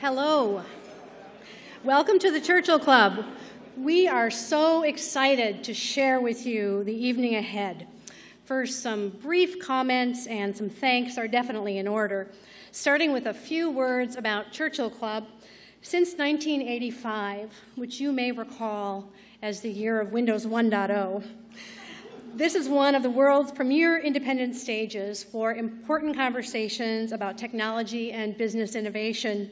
Hello. Welcome to the Churchill Club. We are so excited to share with you the evening ahead. First, some brief comments and some thanks are definitely in order. Starting with a few words about Churchill Club. Since 1985, which you may recall as the year of Windows 1.0, this is one of the world's premier independent stages for important conversations about technology and business innovation.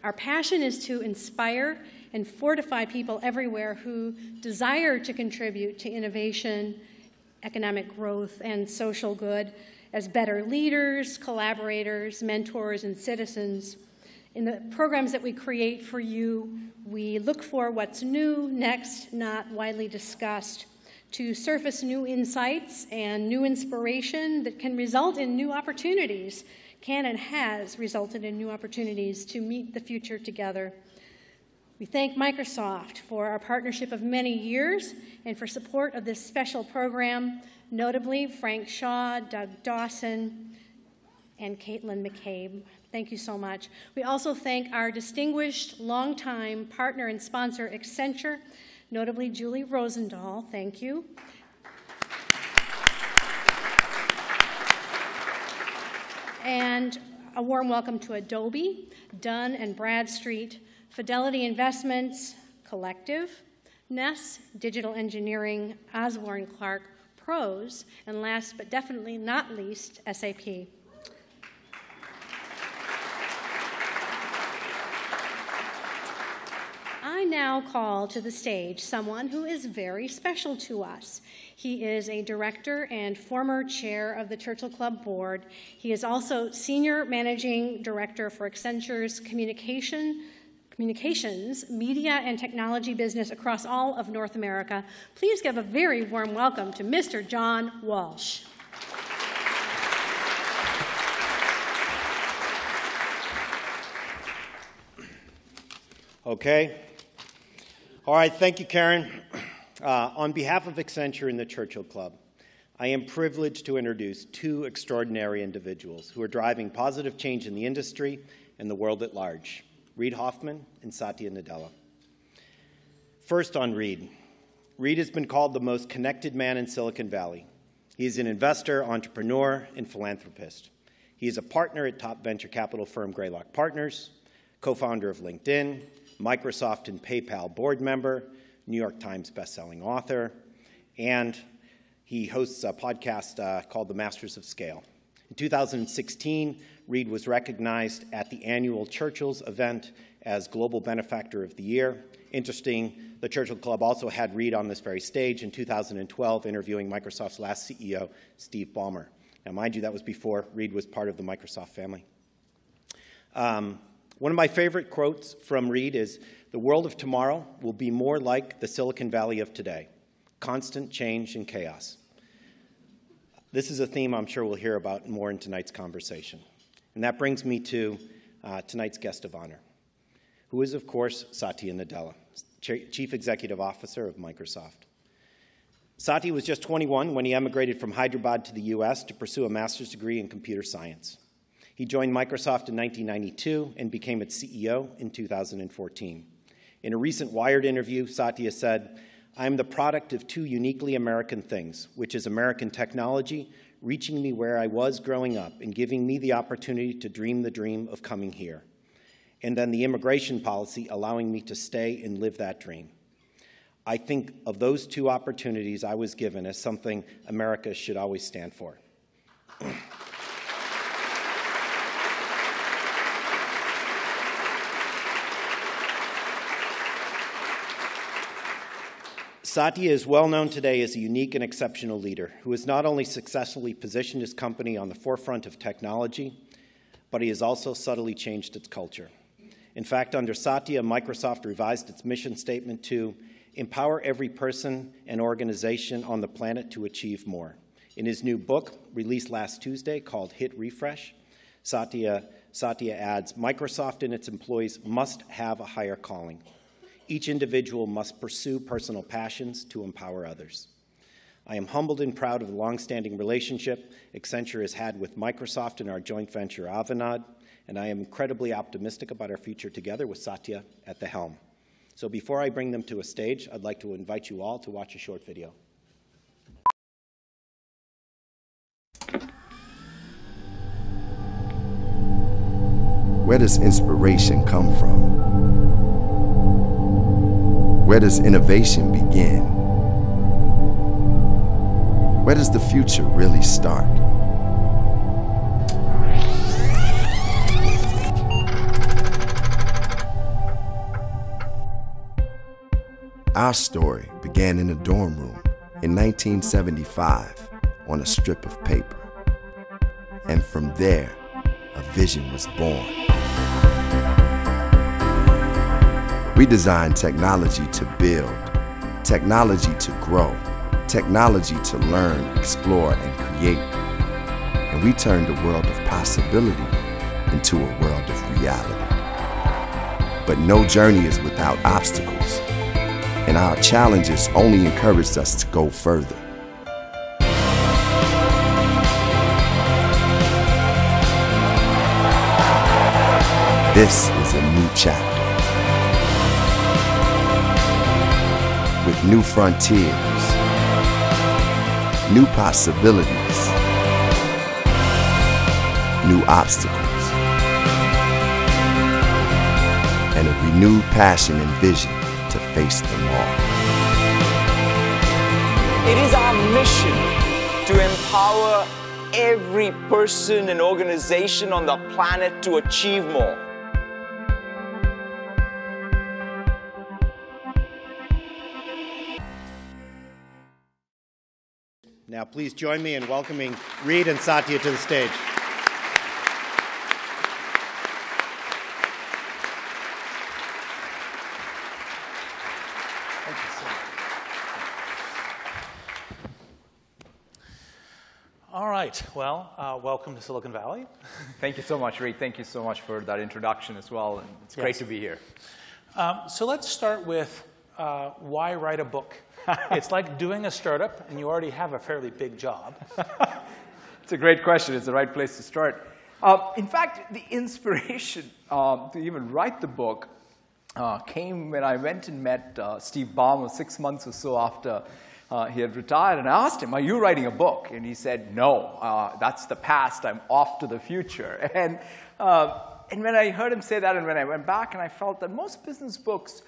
Our passion is to inspire and fortify people everywhere who desire to contribute to innovation, economic growth, and social good as better leaders, collaborators, mentors, and citizens. In the programs that we create for you, we look for what's new, next, not widely discussed, to surface new insights and new inspiration that can result in new opportunities, can and has resulted in new opportunities to meet the future together. We thank Microsoft for our partnership of many years and for support of this special program, notably Frank Shaw, Doug Dawson, and Caitlin McCabe. Thank you so much. We also thank our distinguished longtime partner and sponsor, Accenture, notably Julie Rosendahl. Thank you. And a warm welcome to Adobe, Dunn & Bradstreet, Fidelity Investments, Collective, Ness, Digital Engineering, Osborne Clark, Pros, and last but definitely not least, SAP. I now call to the stage someone who is very special to us. He is a director and former chair of the Churchill Club board. He is also senior managing director for Accenture's communications, media, and technology business across all of North America. Please give a very warm welcome to Mr. John Walsh. Okay. All right, thank you, Karen. On behalf of Accenture and the Churchill Club, I am privileged to introduce two extraordinary individuals who are driving positive change in the industry and the world at large, Reid Hoffman and Satya Nadella. First on Reid. Reid has been called the most connected man in Silicon Valley. He is an investor, entrepreneur, and philanthropist. He is a partner at top venture capital firm Greylock Partners, co-founder of LinkedIn, Microsoft and PayPal board member, New York Times bestselling author, and he hosts a podcast called The Masters of Scale. In 2016, Reid was recognized at the annual Churchill's event as Global Benefactor of the Year. Interesting, the Churchill Club also had Reid on this very stage in 2012 interviewing Microsoft's last CEO, Steve Ballmer. Now, mind you, that was before Reid was part of the Microsoft family. One of my favorite quotes from Reid is, "The world of tomorrow will be more like the Silicon Valley of today, constant change and chaos." This is a theme I'm sure we'll hear about more in tonight's conversation. And that brings me to tonight's guest of honor, who is, of course, Satya Nadella, Chief Executive Officer of Microsoft. Satya was just 21 when he emigrated from Hyderabad to the U.S. to pursue a master's degree in computer science. He joined Microsoft in 1992 and became its CEO in 2014. In a recent Wired interview, Satya said, "I am the product of two uniquely American things, which is American technology reaching me where I was growing up and giving me the opportunity to dream the dream of coming here, and then the immigration policy allowing me to stay and live that dream. I think of those two opportunities I was given as something America should always stand for." Satya is well known today as a unique and exceptional leader who has not only successfully positioned his company on the forefront of technology, but he has also subtly changed its culture. In fact, under Satya, Microsoft revised its mission statement to empower every person and organization on the planet to achieve more. In his new book, released last Tuesday, called Hit Refresh, Satya adds, "Microsoft and its employees must have a higher calling. Each individual must pursue personal passions to empower others." I am humbled and proud of the long-standing relationship Accenture has had with Microsoft and our joint venture Avanade, and I am incredibly optimistic about our future together with Satya at the helm. So before I bring them to a stage, I'd like to invite you all to watch a short video. Where does inspiration come from? Where does innovation begin? Where does the future really start? Our story began in a dorm room in 1975 on a strip of paper. And from there, a vision was born. We designed technology to build, technology to grow, technology to learn, explore, and create. And we turned a world of possibility into a world of reality. But no journey is without obstacles, and our challenges only encouraged us to go further. This is a new chapter. With new frontiers, new possibilities, new obstacles, and a renewed passion and vision to face them all. It is our mission to empower every person and organization on the planet to achieve more. Now, please join me in welcoming Reid and Satya to the stage. Thank you so much. All right. Well, welcome to Silicon Valley. Thank you so much, Reid. Thank you so much for that introduction as well. And it's great to be here. So let's start with why write a book? It's like doing a startup, and you already have a fairly big job. It's a great question. It's the right place to start. In fact, the inspiration to even write the book came when I went and met Steve Ballmer 6 months or so after he had retired. And I asked him, "Are you writing a book?" And he said, "No, that's the past. I'm off to the future." And when I heard him say that, and when I went back, and I felt that most business books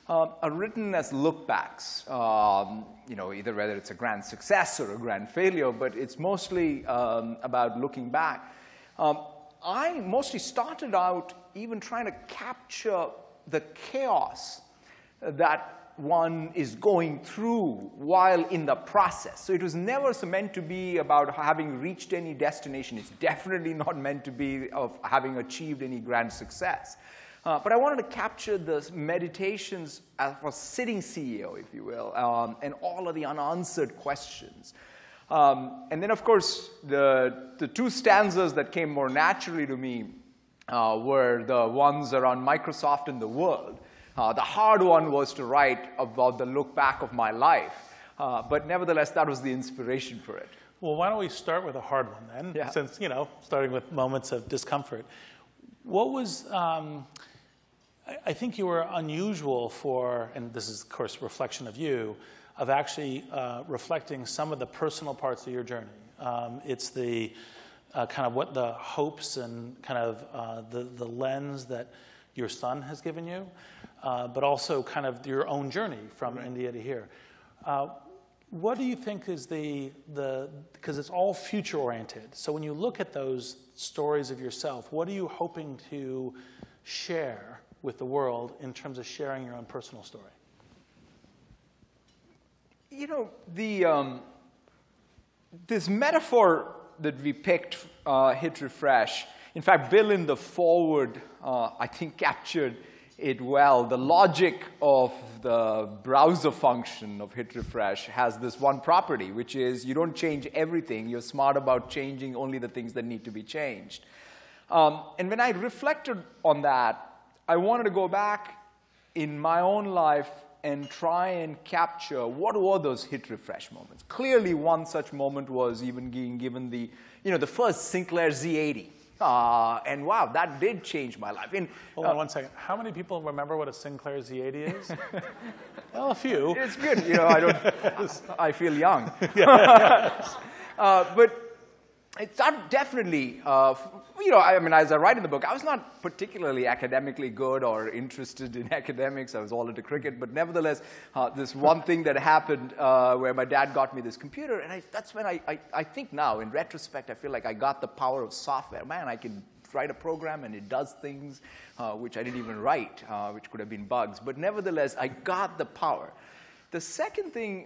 are written as look-backs, either whether it's a grand success or a grand failure, but it's mostly about looking back. I mostly started out even trying to capture the chaos that one is going through while in the process. So it was never meant to be about having reached any destination. It's definitely not meant to be of having achieved any grand success. But I wanted to capture the meditations of a sitting CEO, if you will, and all of the unanswered questions. And then, of course, the two stanzas that came more naturally to me were the ones around Microsoft and the world. The hard one was to write about the look back of my life. But nevertheless, that was the inspiration for it. Well, why don't we start with a hard one then, since, starting with moments of discomfort. What was... I think you were unusual for, and this is, of course, a reflection of you, of actually reflecting some of the personal parts of your journey. It's the kind of what the hopes and kind of the lens that your son has given you, but also kind of your own journey from India to here. What do you think is because it's all future-oriented. So when you look at those stories of yourself, what are you hoping to share with the world in terms of sharing your own personal story? This metaphor that we picked, hit refresh, in fact, Bill in the foreword, I think, captured it well. The logic of the browser function of hit refresh has this one property, which is you don't change everything. You're smart about changing only the things that need to be changed. And when I reflected on that, I wanted to go back in my own life and try and capture what were those hit refresh moments. Clearly, one such moment was even being given the, the first Sinclair Z80. And wow, that did change my life. Hold on 1 second. How many people remember what a Sinclair Z80 is? Well, a few. It's good. I feel young. But it's not definitely, as I write in the book, I was not particularly academically good or interested in academics. I was all into cricket. But nevertheless, this one thing that happened where my dad got me this computer, and that's when I think now, in retrospect, I feel like I got the power of software. Man, I can write a program and it does things which I didn't even write, which could have been bugs. But nevertheless, I got the power. The second thing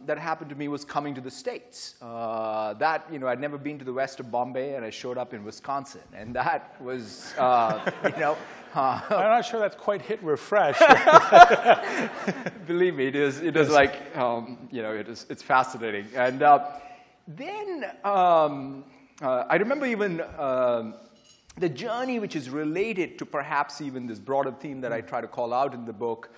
that happened to me was coming to the States. I'd never been to the west of Bombay, and I showed up in Wisconsin. And that was, I'm not sure that's quite hit refresh. Believe me, it is like, it's fascinating. And then I remember even the journey which is related to perhaps even this broader theme that I try to call out in the book,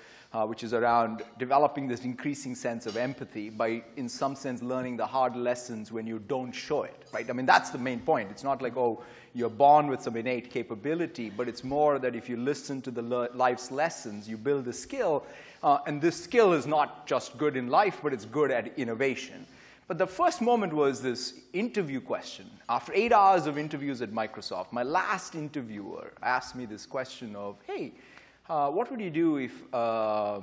which is around developing this increasing sense of empathy by, in some sense, learning the hard lessons when you don't show it, right? I mean, that's the main point. It's not like, oh, you're born with some innate capability, but it's more that if you listen to the life's lessons, you build a skill, and this skill is not just good in life, but it's good at innovation. But the first moment was this interview question. After 8 hours of interviews at Microsoft, my last interviewer asked me this question of, hey, what would you do if a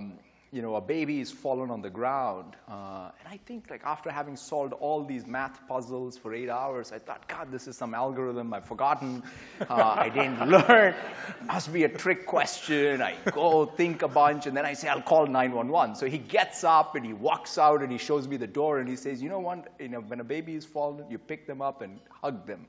baby is fallen on the ground? And I think, like, after having solved all these math puzzles for 8 hours, I thought, God, this is some algorithm I've forgotten. I didn't learn. Must be a trick question. I go think a bunch, and then I say, I'll call 911. So he gets up and he walks out and he shows me the door and he says, when a baby is fallen, you pick them up and hug them.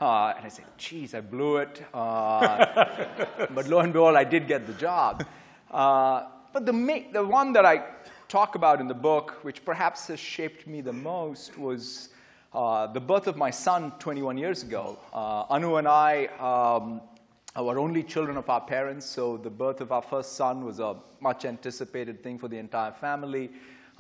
And I said, geez, I blew it. But lo and behold, I did get the job. But the one that I talk about in the book, which perhaps has shaped me the most, was the birth of my son 21 years ago. Anu and I were only children of our parents, so the birth of our first son was a much anticipated thing for the entire family.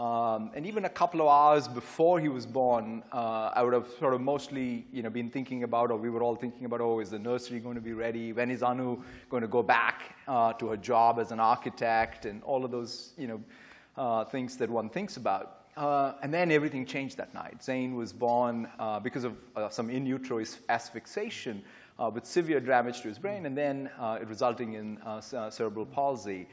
And even a couple of hours before he was born, I would have sort of mostly, been thinking about, or we were all thinking about, oh, is the nursery going to be ready? When is Anu going to go back to her job as an architect? And all of those, things that one thinks about. And then everything changed that night. Zain was born because of some in utero asphyxiation with severe damage to his brain, and then it resulting in cerebral palsy.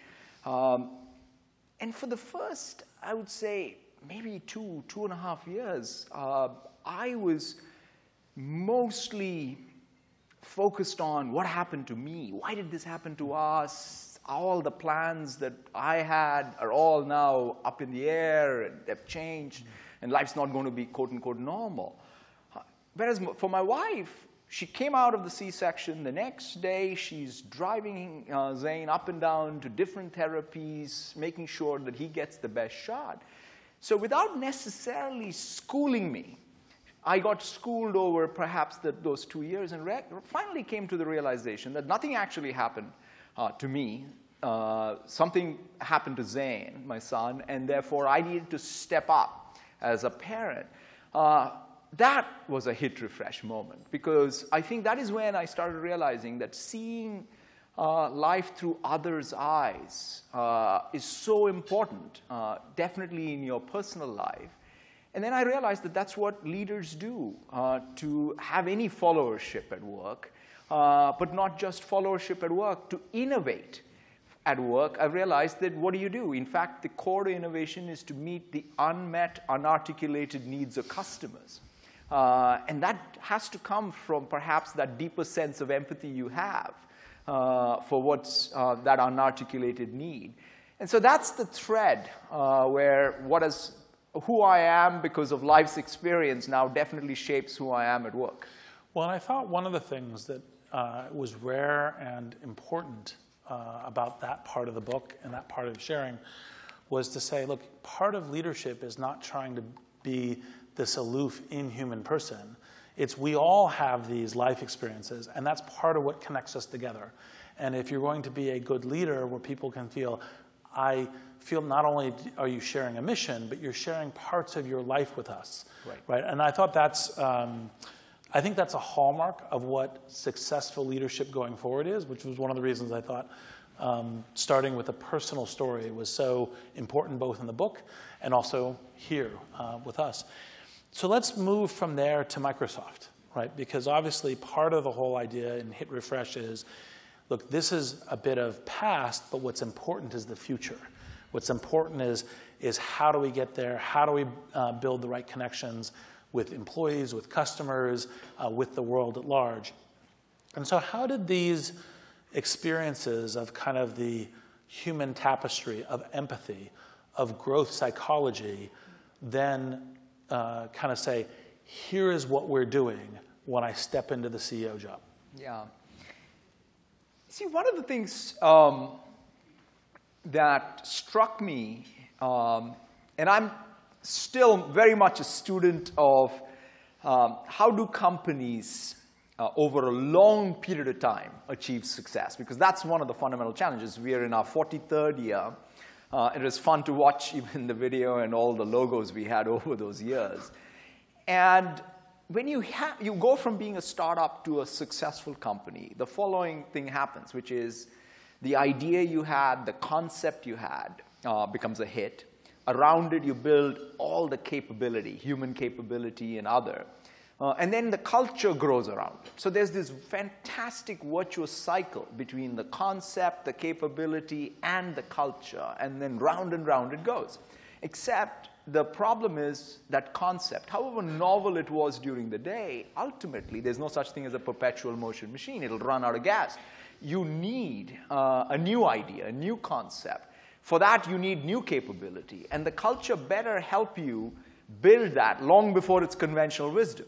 And for the first, I would say, maybe 2.5 years, I was mostly focused on what happened to me. Why did this happen to us? All the plans that I had are all now up in the air, and they've changed, and life's not going to be, quote unquote, normal. Whereas for my wife, she came out of the C-section. The next day, she's driving Zain up and down to different therapies, making sure that he gets the best shot. So without necessarily schooling me, I got schooled over perhaps those 2 years and finally came to the realization that nothing actually happened to me. Something happened to Zain, my son, and therefore I needed to step up as a parent. That was a hit refresh moment, because I think that is when I started realizing that seeing life through others' eyes is so important, definitely in your personal life. And then I realized that that's what leaders do to have any followership at work, but not just followership at work, to innovate at work. I realized that what do? In fact, the core to innovation is to meet the unmet, unarticulated needs of customers. And that has to come from perhaps that deeper sense of empathy you have for what's that unarticulated need. And so that's the thread where who I am because of life's experience now definitely shapes who I am at work. Well, and I thought one of the things that was rare and important about that part of the book and that part of sharing was to say, look, part of leadership is not trying to be this aloof, inhuman person. It's we all have these life experiences, and that's part of what connects us together. And if you're going to be a good leader where people can feel, I feel not only are you sharing a mission, but you're sharing parts of your life with us. Right. And I thought that's, I think that's a hallmark of what successful leadership going forward is, which was one of the reasons I thought starting with a personal story was so important both in the book and also here with us. So let's move from there to Microsoft, right? Because obviously part of the whole idea in Hit Refresh is, look, this is a bit of past, but what's important is the future. What's important is how do we get there? How do we build the right connections with employees, with customers, with the world at large? And so how did these experiences of kind of the human tapestry, of empathy, of growth psychology, then kind of say, here is what we're doing when I step into the CEO job? Yeah. See, one of the things that struck me, and I'm still very much a student of how do companies over a long period of time achieve success, because that's one of the fundamental challenges. We are in our 43rd year. It was fun to watch even the video and all the logos we had over those years. And when you go from being a startup to a successful company, the following thing happens, which is the idea you had, the concept you had becomes a hit. Around it, you build all the capability, human capability and other. And then the culture grows around it. So there's this fantastic virtuous cycle between the concept, the capability, and the culture. And then round and round it goes. Except the problem is that concept, however novel it was during the day, ultimately there's no such thing as a perpetual motion machine. It'll run out of gas. You need a new idea, a new concept. For that, you need new capability. And the culture better help you build that long before it's conventional wisdom.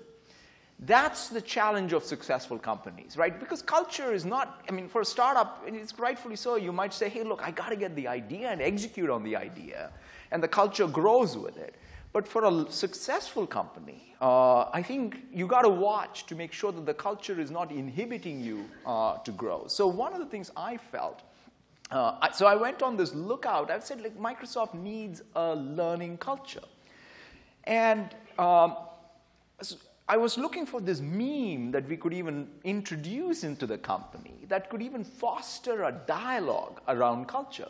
That's the challenge of successful companies, right? Because culture is not, I mean, for a startup, and it's rightfully so, you might say, hey, look, I got to get the idea and execute on the idea. And the culture grows with it. But for a successful company, I think you got to watch to make sure that the culture is not inhibiting you to grow. So one of the things I felt, so I went on this lookout. I said, like, Microsoft needs a learning culture. And I was looking for this meme that we could even introduce into the company that could even foster a dialogue around culture.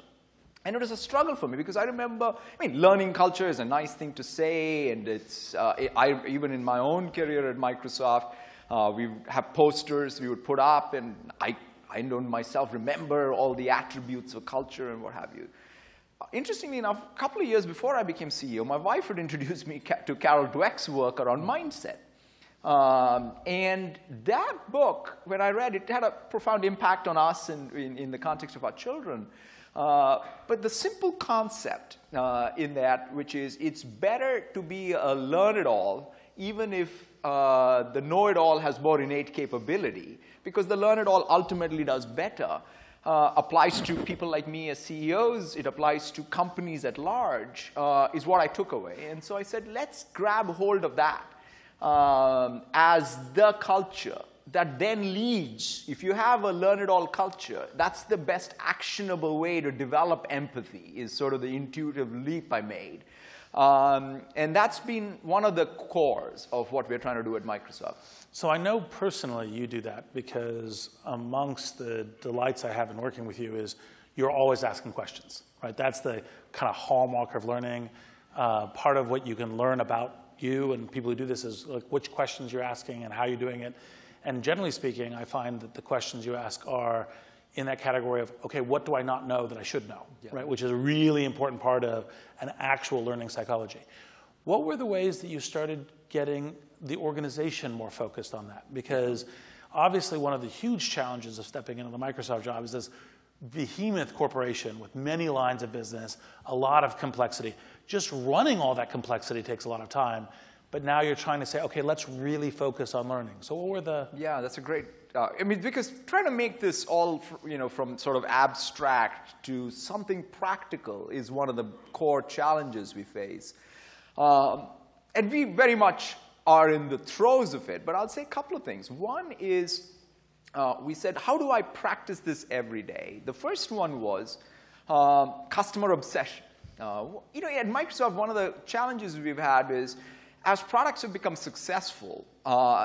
And it was a struggle for me because I remember, I mean, learning culture is a nice thing to say, and it's, even in my own career at Microsoft, we have posters we would put up, and I don't myself remember all the attributes of culture and what have you. Interestingly enough, a couple of years before I became CEO, my wife had introduced me to Carol Dweck's work around mindset. And that book, when I read it, had a profound impact on us in the context of our children. But the simple concept in that, which is it's better to be a learn-it-all, even if the know-it-all has more innate capability, because the learn-it-all ultimately does better. Applies to people like me as CEOs, it applies to companies at large, is what I took away. And so I said, let's grab hold of that as the culture that then leads. If you have a learn-it-all culture, that's the best actionable way to develop empathy, is sort of the intuitive leap I made. And that's been one of the cores of what we're trying to do at Microsoft. So I know personally you do that because amongst the delights I have in working with you is you're always asking questions, right? That's the kind of hallmark of learning. Part of what you can learn about you and people who do this is like which questions you're asking and how you're doing it. And generally speaking, I find that the questions you ask are in that category of, okay, what do I not know that I should know, right? Which is a really important part of an actual learning psychology. What were the ways that you started getting the organization more focused on that? Because obviously one of the huge challenges of stepping into the Microsoft job is this behemoth corporation with many lines of business, a lot of complexity. Just running all that complexity takes a lot of time. But now you're trying to say, okay, let's really focus on learning. So what were the... Yeah, that's a great... I mean, because trying to make this all, from sort of abstract to something practical is one of the core challenges we face. And we very much are in the throes of it. But I'll say a couple of things. One is, we said, how do I practice this every day? The first one was customer obsession. At Microsoft, one of the challenges we've had is, as products have become successful,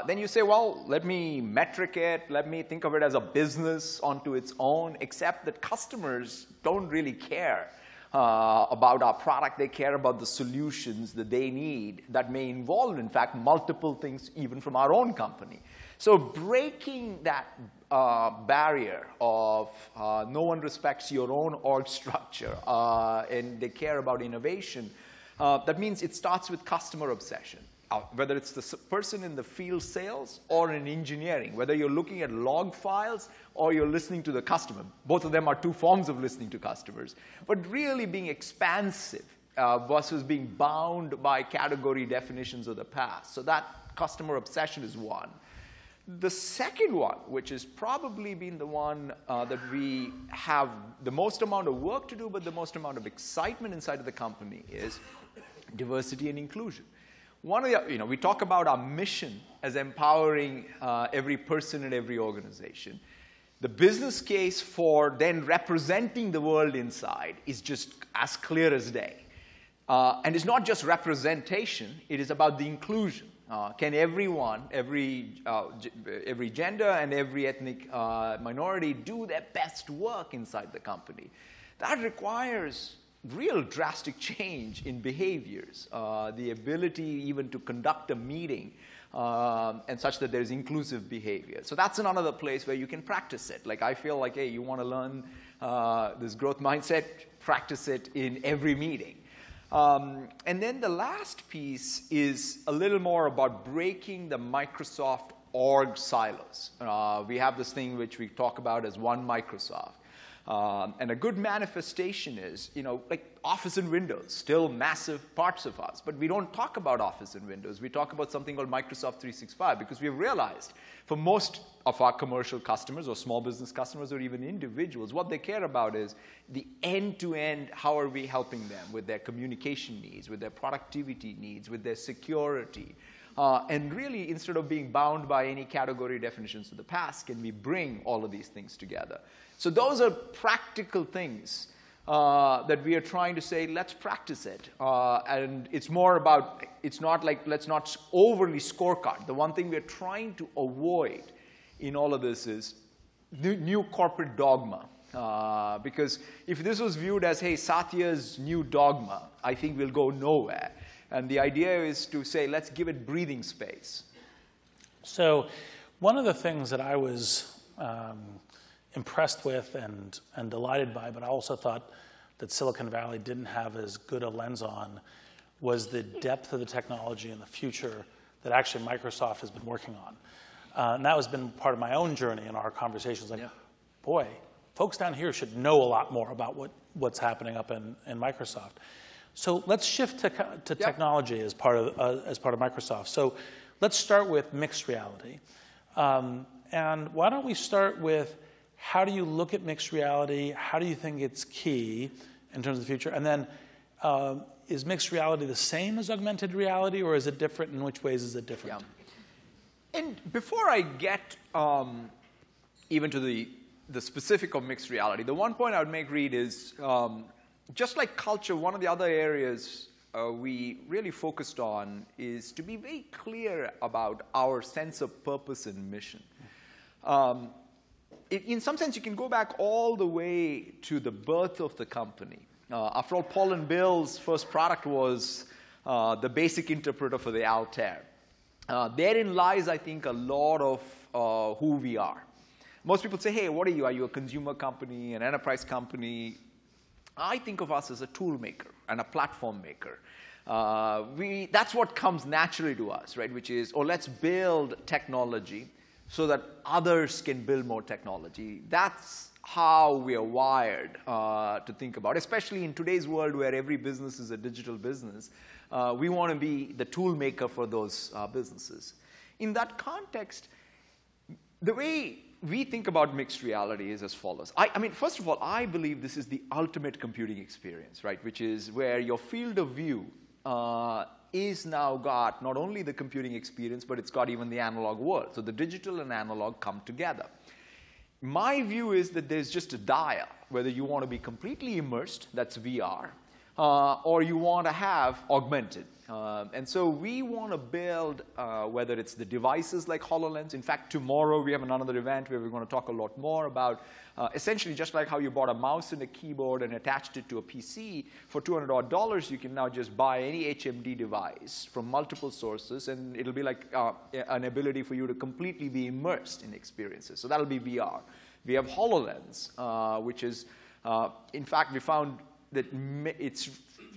then you say, well, let me metric it, let me think of it as a business onto its own, except that customers don't really care about our product. They care about the solutions that they need that may involve, in fact, multiple things even from our own company. So breaking that barrier of no one respects your own org structure and they care about innovation, that means it starts with customer obsession. Whether it's the person in the field sales or in engineering, whether you're looking at log files or you're listening to the customer. Both of them are two forms of listening to customers. But really being expansive versus being bound by category definitions of the past. So that customer obsession is one. The second one, which has probably been the one that we have the most amount of work to do, but the most amount of excitement inside of the company, is diversity and inclusion. One of the, we talk about our mission as empowering every person in every organization. The business case for then representing the world inside is just as clear as day. And it's not just representation, it is about the inclusion. Can everyone, every gender and every ethnic minority do their best work inside the company? That requires real drastic change in behaviors, the ability even to conduct a meeting and such that there's inclusive behavior. So that's another place where you can practice it. Like I feel like, hey, you want to learn this growth mindset, practice it in every meeting. And then the last piece is a little more about breaking the Microsoft org silos. We have this thing which we talk about as One Microsoft. And a good manifestation is, like Office and Windows, still massive parts of us. But we don't talk about Office and Windows. We talk about something called Microsoft 365 because we've realized for most of our commercial customers or small business customers or even individuals, what they care about is the end-to-end, how are we helping them with their communication needs, with their productivity needs, with their security. And really, instead of being bound by any category definitions of the past, can we bring all of these things together? So those are practical things that we are trying to say, let's practice it. And it's more about, it's not like, let's not overly scorecard. The one thing we're trying to avoid in all of this is new corporate dogma. Because if this was viewed as, hey, Satya's new dogma, I think we'll go nowhere. And the idea is to say, let's give it breathing space. So one of the things that I was impressed with and delighted by, but I also thought that Silicon Valley didn't have as good a lens on, was the depth of the technology and the future that actually Microsoft has been working on. And that has been part of my own journey in our conversations. Like, boy, folks down here should know a lot more about what's happening up in Microsoft. So let's shift to technology as part of Microsoft. So let's start with mixed reality. And why don't we start with, how do you look at mixed reality? How do you think it's key in terms of the future? And then is mixed reality the same as augmented reality, or is it different? In which ways is it different? Yeah. And before I get even to the specific of mixed reality, the one point I would make, Reid, is just like culture, one of the other areas we really focused on is to be very clear about our sense of purpose and mission. In some sense, you can go back all the way to the birth of the company. After all, Paul and Bill's first product was the basic interpreter for the Altair. Therein lies, I think, a lot of who we are. Most people say, hey, what are you? Are you a consumer company, an enterprise company? I think of us as a tool maker and a platform maker. That's what comes naturally to us, right? Which is, let's build technology so that others can build more technology. That's how we are wired to think about, especially in today's world where every business is a digital business. We want to be the tool maker for those businesses. In that context, the way we think about mixed reality is as follows. I mean, first of all, I believe this is the ultimate computing experience, right? Which is where your field of view is now got not only the computing experience, but it's got even the analog world. So the digital and analog come together. My view is that there's just a dial, whether you want to be completely immersed, that's VR, or you want to have augmented. And so we want to build, whether it's the devices like HoloLens. In fact, tomorrow we have another event where we're going to talk a lot more about essentially just like how you bought a mouse and a keyboard and attached it to a PC, for $200 you can now just buy any HMD device from multiple sources, and it'll be like an ability for you to completely be immersed in experiences. So that'll be VR. We have HoloLens, which is, in fact, we found that it's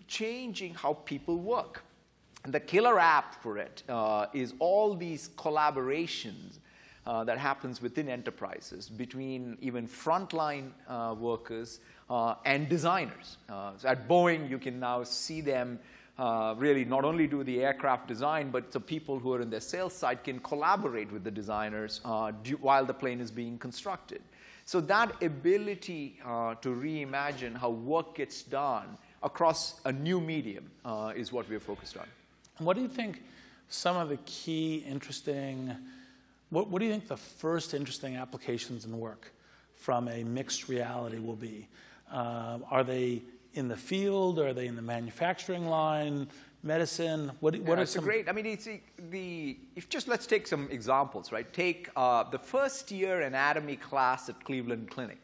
changing how people work. And the killer app for it is all these collaborations that happens within enterprises between even frontline workers and designers. So at Boeing, you can now see them really not only do the aircraft design, but the people who are in their sales side can collaborate with the designers while the plane is being constructed. So that ability to reimagine how work gets done across a new medium is what we're focused on. What do you think some of the key interesting, what do you think the first interesting applications in work from a mixed reality will be? Are they in the field? Are they in the manufacturing line? Medicine? What are some? Great. I mean, let's take some examples, right? Take the first year anatomy class at Cleveland Clinic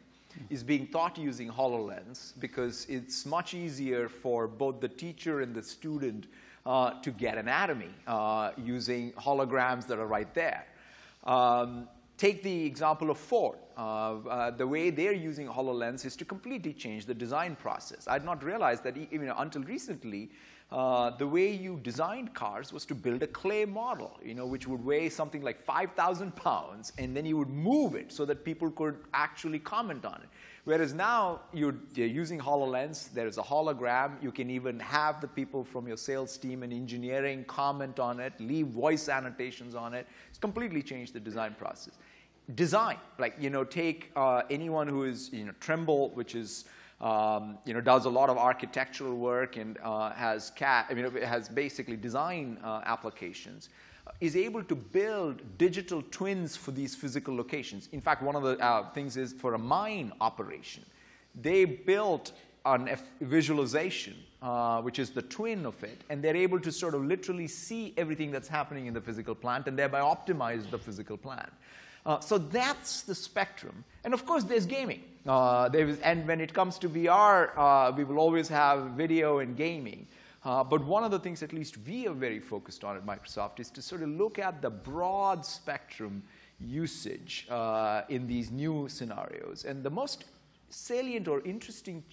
is being taught using HoloLens because it's much easier for both the teacher and the student to get anatomy using holograms that are right there. Take the example of Ford. The way they're using HoloLens is to completely change the design process. I had not realized that until recently, the way you designed cars was to build a clay model, which would weigh something like 5,000 pounds, and then you would move it so that people could actually comment on it. Whereas now you're using HoloLens, there's a hologram, you can even have the people from your sales team and engineering comment on it, leave voice annotations on it. It's completely changed the design process. Design, like, take anyone who is, Trimble, which is, does a lot of architectural work and has basically design applications, is able to build digital twins for these physical locations. In fact, one of the things is for a mine operation. They built a visualization, which is the twin of it, and they're able to sort of literally see everything that's happening in the physical plant and thereby optimize the physical plant. So that's the spectrum. And of course, there's gaming. And when it comes to VR, we will always have video and gaming. But one of the things at least we are very focused on at Microsoft is to sort of look at the broad spectrum usage in these new scenarios. And the most salient or interesting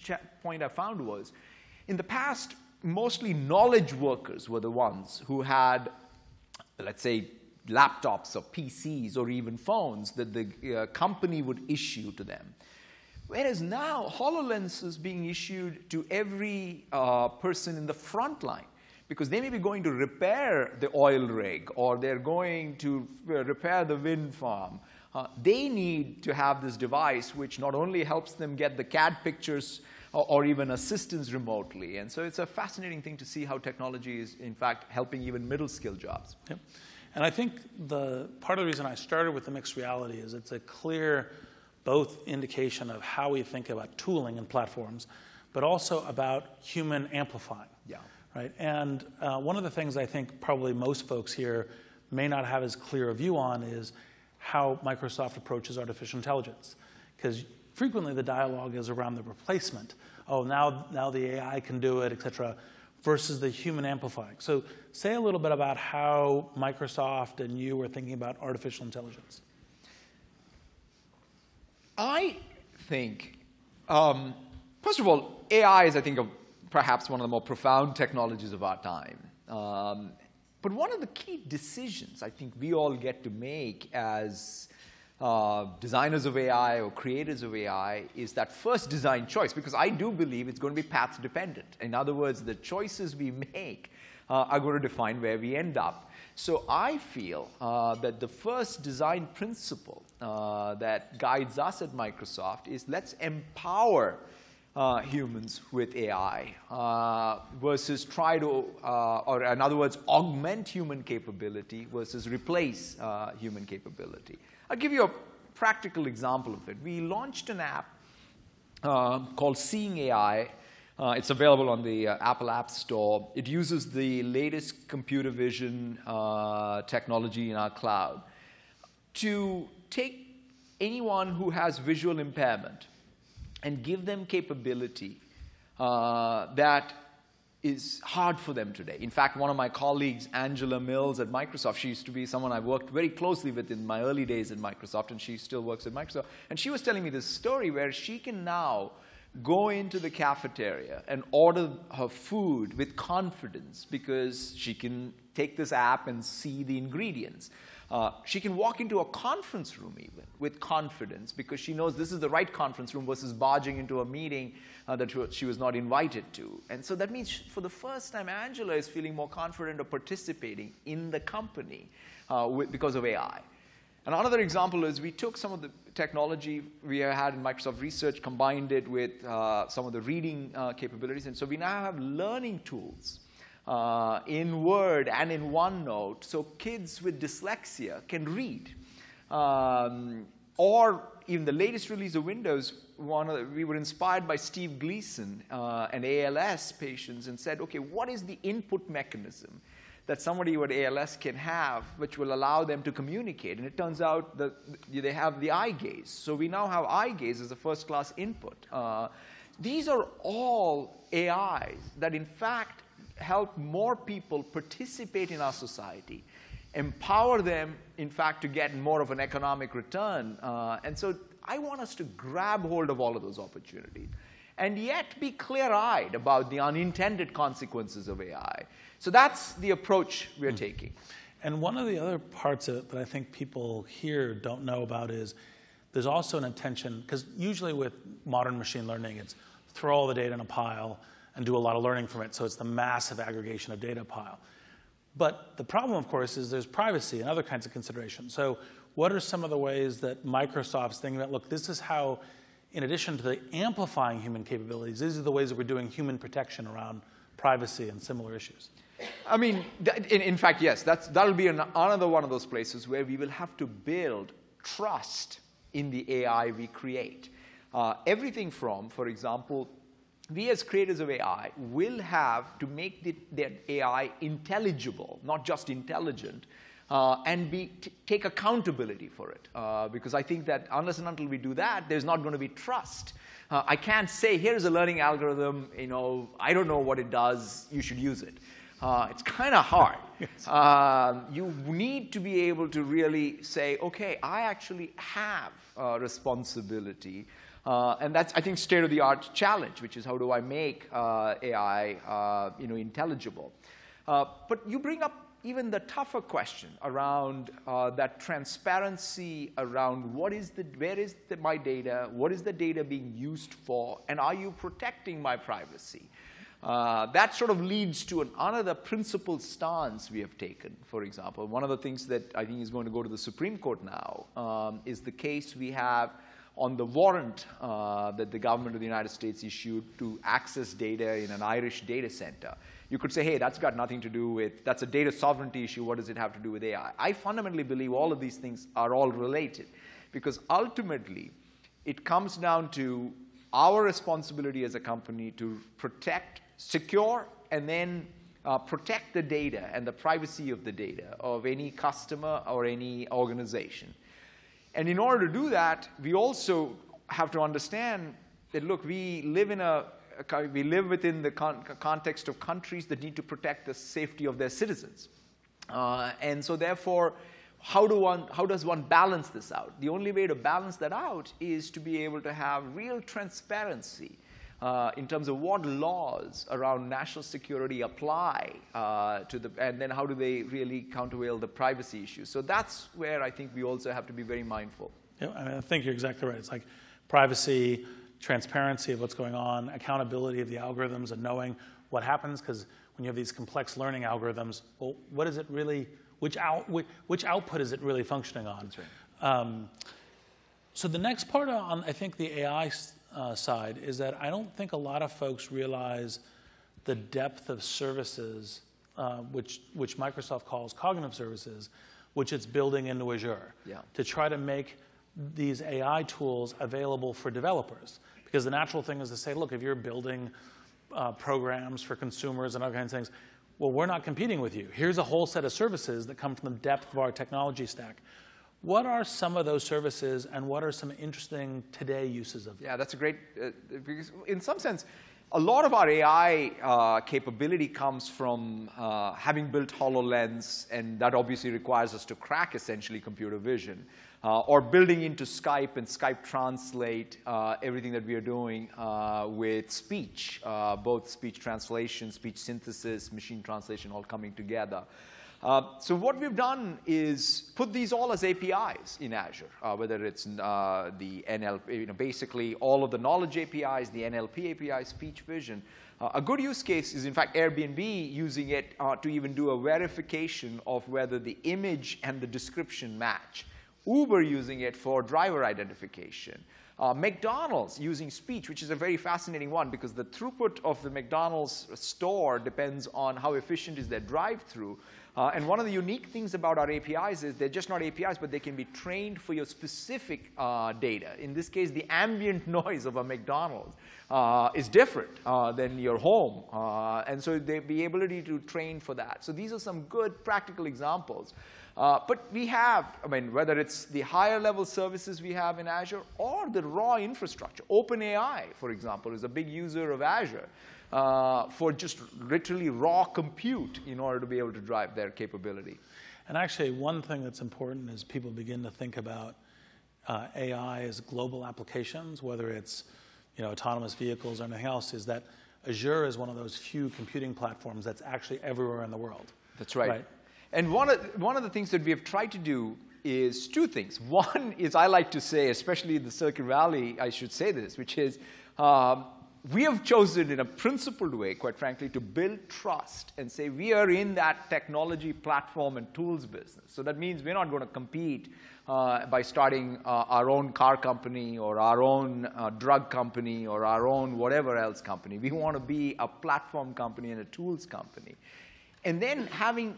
point I found was, in the past, mostly knowledge workers were the ones who had, let's say, laptops or PCs or even phones that the company would issue to them. Whereas now, HoloLens is being issued to every person in the front line, because they may be going to repair the oil rig, or they're going to repair the wind farm. They need to have this device which not only helps them get the CAD pictures or even assistance remotely. And so it's a fascinating thing to see how technology is, in fact, helping even middle-skill jobs. Yep. And I think part of the reason I started with the mixed reality is it's a clear both indication of how we think about tooling and platforms, but also about human amplifying. Yeah. Right? And one of the things I think probably most folks here may not have as clear a view on is how Microsoft approaches artificial intelligence. Because frequently the dialogue is around the replacement. Oh, now the AI can do it, et cetera, versus the human amplifying. So say a little bit about how Microsoft and you are thinking about artificial intelligence. I think, first of all, AI is, I think, perhaps one of the more profound technologies of our time. But one of the key decisions I think we all get to make as designers of AI or creators of AI is that first design choice, because I do believe it's going to be path dependent. In other words, the choices we make are going to define where we end up. So I feel that the first design principle that guides us at Microsoft is let's empower humans with AI versus try to, or in other words, augment human capability versus replace human capability. I'll give you a practical example of it. We launched an app called Seeing AI It's available on the Apple App Store. It uses the latest computer vision technology in our cloud to take anyone who has visual impairment and give them capability that is hard for them today. In fact, one of my colleagues, Angela Mills at Microsoft, she used to be someone I worked very closely with in my early days at Microsoft, and she still works at Microsoft. And she was telling me this story where she can now go into the cafeteria and order her food with confidence because she can take this app and see the ingredients. She can walk into a conference room even with confidence because she knows this is the right conference room versus barging into a meeting that she was not invited to. And so that means for the first time, Angela is feeling more confident of participating in the company because of AI. And another example is we took some of the technology we had in Microsoft Research, combined it with some of the reading capabilities. And so we now have learning tools in Word and in OneNote, so kids with dyslexia can read. Or even the latest release of Windows, we were inspired by Steve Gleason and ALS patients and said, okay, what is the input mechanism that somebody with ALS can have which will allow them to communicate? And it turns out that they have the eye gaze. So we now have eye gaze as a first-class input. These are all AIs that, in fact, help more people participate in our society, empower them, in fact, to get more of an economic return. And so I want us to grab hold of all of those opportunities and yet be clear-eyed about the unintended consequences of AI. So that's the approach we're taking. And one of the other parts of it that I think people here don't know about is there's also an intention, because usually with modern machine learning, it's throw all the data in a pile and do a lot of learning from it. So it's the massive aggregation of data pile. But the problem, of course, is there's privacy and other kinds of considerations. So what are some of the ways that Microsoft's thinking about, look, this is how, in addition to the amplifying human capabilities, these are the ways that we're doing human protection around privacy and similar issues? I mean, in fact, yes, that'll be another one of those places where we will have to build trust in the AI we create. Everything from, for example, we as creators of AI will have to make the AI intelligible, not just intelligent, and take accountability for it. Because I think that unless and until we do that, there's not going to be trust. I can't say, here's a learning algorithm, I don't know what it does, you should use it. It's kind of hard. You need to be able to really say, okay, I actually have a responsibility. And that's, I think, state-of-the-art challenge, which is how do I make AI intelligible. But you bring up even the tougher question around that transparency around where is my data, what is the data being used for, and are you protecting my privacy? That sort of leads to another principled stance we have taken. For example, one of the things that I think is going to go to the Supreme Court now is the case we have on the warrant that the government of the United States issued to access data in an Irish data center. You could say, hey, that's got nothing to do with, that's a data sovereignty issue, what does it have to do with AI? I fundamentally believe all of these things are all related, because ultimately it comes down to our responsibility as a company to protect, secure, and then protect the data and the privacy of the data of any customer or any organization. And in order to do that, we also have to understand that, look, we live within the context of countries that need to protect the safety of their citizens. And so therefore, how does one balance this out? The only way to balance that out is to be able to have real transparency in terms of what laws around national security apply and then how do they really countervail the privacy issues. So that's where I think we also have to be very mindful. Yeah, I mean, I think you're exactly right. It's like privacy, transparency of what's going on, accountability of the algorithms, and knowing what happens, because when you have these complex learning algorithms, well, what is it really, which output is it really functioning on? That's right. So the next part on, I think, the AI side is that I don't think a lot of folks realize the depth of services, which Microsoft calls cognitive services, which it's building into Azure to try to make these AI tools available for developers. Because the natural thing is to say, look, if you're building programs for consumers and other kinds of things. Well, we're not competing with you. Here's a whole set of services that come from the depth of our technology stack. What are some of those services, and what are some interesting today uses of them? Yeah, that's a great, because in some sense, a lot of our AI capability comes from having built HoloLens, and that obviously requires us to crack essentially computer vision, or building into Skype and Skype Translate everything that we are doing with speech, both speech translation, speech synthesis, machine translation, all coming together. So what we've done is put these all as APIs in Azure, whether it's the NLP, basically all of the knowledge APIs, the NLP APIs, speech vision. A good use case is, in fact, Airbnb using it to even do a verification of whether the image and the description match. Uber using it for driver identification. McDonald's using speech, which is a very fascinating one, because the throughput of the McDonald's store depends on how efficient is their drive-through. And one of the unique things about our APIs is they're just not APIs, but they can be trained for your specific data. In this case, the ambient noise of a McDonald's is different than your home. And so the ability to train for that. So these are some good practical examples. But we have, whether it's the higher level services we have in Azure or the raw infrastructure. OpenAI, for example, is a big user of Azure for just literally raw compute in order to be able to drive their capability. And actually, one thing that's important as people begin to think about AI as global applications, whether it's autonomous vehicles or anything else, is that Azure is one of those few computing platforms that's actually everywhere in the world. That's right. And one of the things that we have tried to do is two things. One is, I like to say, especially in the Silicon Valley, I should say this, which is we have chosen in a principled way, quite frankly, to build trust and say we are in that technology platform and tools business. So that means we're not going to compete by starting our own car company or our own drug company or our own whatever else company. We want to be a platform company and a tools company. And then having